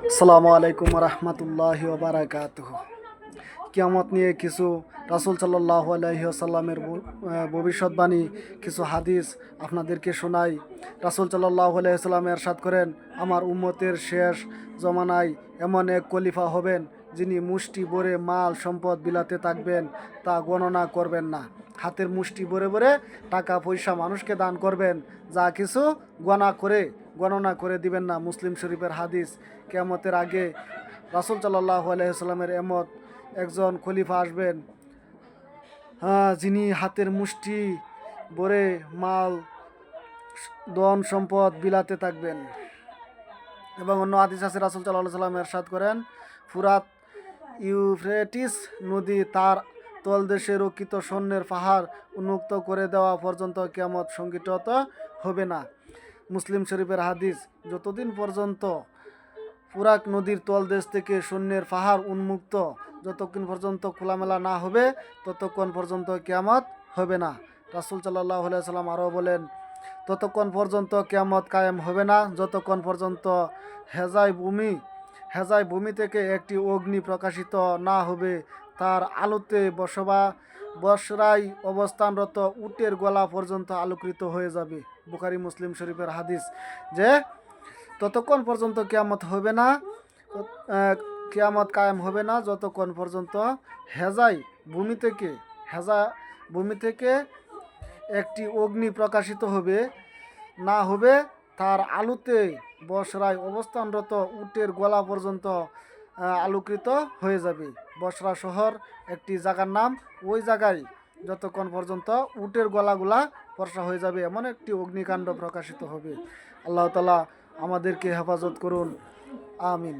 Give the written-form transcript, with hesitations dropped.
আসসালামু আলাইকুম রহমতুল্লাহি ওবারাকাতুহ। কিয়ামত নিয়ে কিছু রাসূল সাল্লাল্লাহু আলাইহি ওয়াসাল্লামের ভবিষ্যৎবাণী, কিছু হাদিস আপনাদেরকে শোনাই। রাসূল সাল্লাল্লাহু আলাইহি ওয়াসাল্লাম ইরশাদ করেন, আমার উম্মতের শেষ জমানায় এমন এক খলিফা হবেন যিনি মুষ্টি ভরে মাল সম্পদ বিলাতে থাকবেন, তা গণনা করবেন না। হাতের মুষ্টি ভরে ভরে টাকা পয়সা মানুষকে দান করবেন, যা কিছু গণনা করে দিবেন না। মুসলিম শরীফের হাদিস। কিয়ামতের আগে রাসূল সাল্লাল্লাহু আলাইহি ওয়াসাল্লামের এমত একজন খলিফা আসবেন, যিনি হাতের মুষ্টি ভরে মাল ধন সম্পদ বিলাতে থাকবেন। এবং অন্য হাদিস আছে, রাসূল সাল্লাল্লাহু আলাইহি ওয়াসাল্লাম ইরশাদ করেন, ফুরাত ইউফ্রেটিস নদী তার তলদেশে রক্ষিত স্বর্ণের পাহাড় উন্মুক্ত করে দেওয়া পর্যন্ত কিয়ামত সংঘটিত হবে না। মুসলিম শরীফের হাদিস, যতদিন পর্যন্ত ফুরাত নদীর তলদেশ থেকে স্বর্ণের পাহাড় উন্মুক্ত যতক্ষণ পর্যন্ত খোলামেলা না হবে, ততক্ষণ পর্যন্ত কিয়ামত হবে না। রাসূল সাল্লাল্লাহু আলাইহি ওয়াসাল্লাম আরও বলেন, ততক্ষণ পর্যন্ত কিয়ামত কায়েম হবে না যতক্ষণ পর্যন্ত হেজায় ভূমি থেকে একটি অগ্নি প্রকাশিত না হবে, তার আলোতে বসরায় অবস্থানরত উটের গলা পর্যন্ত আলোকিত হয়ে যাবে। বুখারী মুসলিম শরীফের হাদিস যে ততক্ষণ পর্যন্ত কিয়ামত কায়েম হবে না যতক্ষণ পর্যন্ত হেজা ভূমি থেকে একটি অগ্নি প্রকাশিত না হবে, তার আলোতে বসরায় অবস্থানরত উটের গলা পর্যন্ত আলোকিত হয়ে যাবে। বসরা শহর একটি জায়গার নাম। ওই জায়গায় যতক্ষণ পর্যন্ত উটের গলাগুলা ফর্সা হয়ে যাবে, এমন একটি অগ্নিকাণ্ড প্রকাশিত হবে। আল্লাহ তাআলা আমাদেরকে হেফাজত করুন, আমিন।